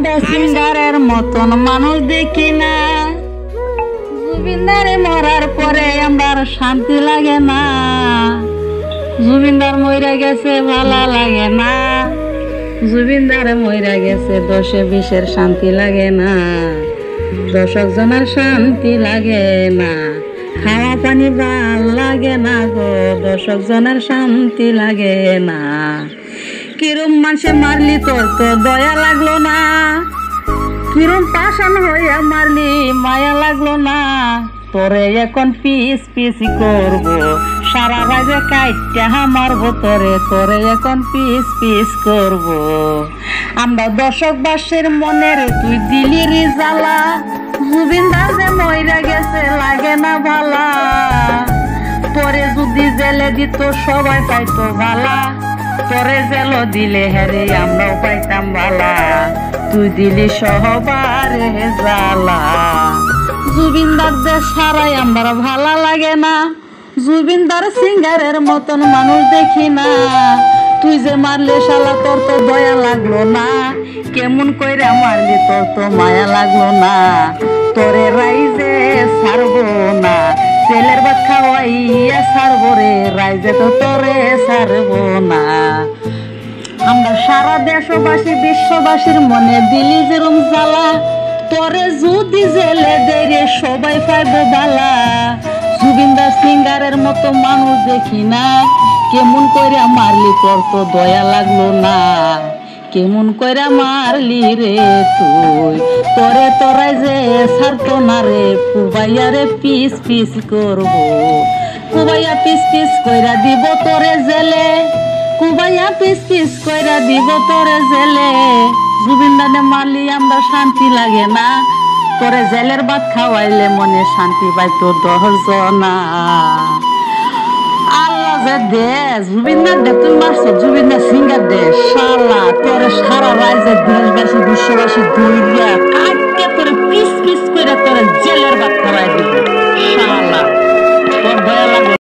দা সিঙ্গারের মতন মানুষ দেখি না। জুবিনদারে মরার পরে আমার শান্তি লাগে না। জুবিনদার মইরা গেছে ভালো লাগে না। জুবিনদারে মইরা গেছে 10-20 শান্তি লাগে না। 10 জনের শান্তি লাগে না। খাওয়া পানি ভাল লাগে না গো, 10 জনের শান্তি লাগে না। কিরম মানুষে মারলি তোর তো দয়া লাগলো না। কিরম পাশান হইয়া মারলি মায়া লাগলো না। তোরে এখন পিস পিস করবো, সারা রাজে কাইটা মারবো তোরে। তোরে এখন পিস পিস করবো। আমরা দর্শকবাসীর মনের তুই দিলি রে জ্বালা। জুবিনদার যে মইরা গেছে লাগে না ভালা। তোরে যদি জেলে দিত সবাই পাইতো ভালা। তোরে জেল দিলে হেরে আমরাও পাইতাম ভালা। তুই দিলি সহবারে জ্বালা। জুবিনদার যে সারাই আমরা ভালা লাগে না। জুবিনদার সিঙ্গারের মতন মানুষ দেখি না। তুই যে মারলে শালা তোর তো দয়া লাগলো না। কেমন কইরা মারলি তোর তো মায়া লাগলো না। তোরে রাইজে ছাড়বো না। ছেলের ভাত খাওয়াইয়া ছাড়বো রে, রাইজে তো তোরে ছাড়বো না। আমরা সারা দেশবাসী বিশ্ববাসীর মনে দিলি যেরম জ্বালা। তোরে যদি জেলে দেরে সবাই পাইবো বালা। জুবিনদার সিঙ্গারের মতো মানুষ দেখি না। কেমন কইরা মারলি তোর তো দয়া লাগলো না। কেমন কইরা মারলি রে তুই। তোরে তোরাই যে ছাড়তো না রে, কুবাইয়া রে পিস পিস করবো। কুবাইয়া পিস পিস কইরা দিব তোরে জেলে। কুবাইয়া পিস পিস কইরা দিব তোরে জেলে। জুবিনদারে মারলি আমরা শান্তি লাগে না। তোরে জেলের ভাত খাওয়াইলে মনে শান্তি পাইতো 10 জনা। আল্লাহ যে দে জুবিনদার দে, তুই মারছো জুবিনদার সিঙ্গার দে শালা। তোরে সারা রাজ্যের দেশবাসী বিশ্ববাসী দইয়া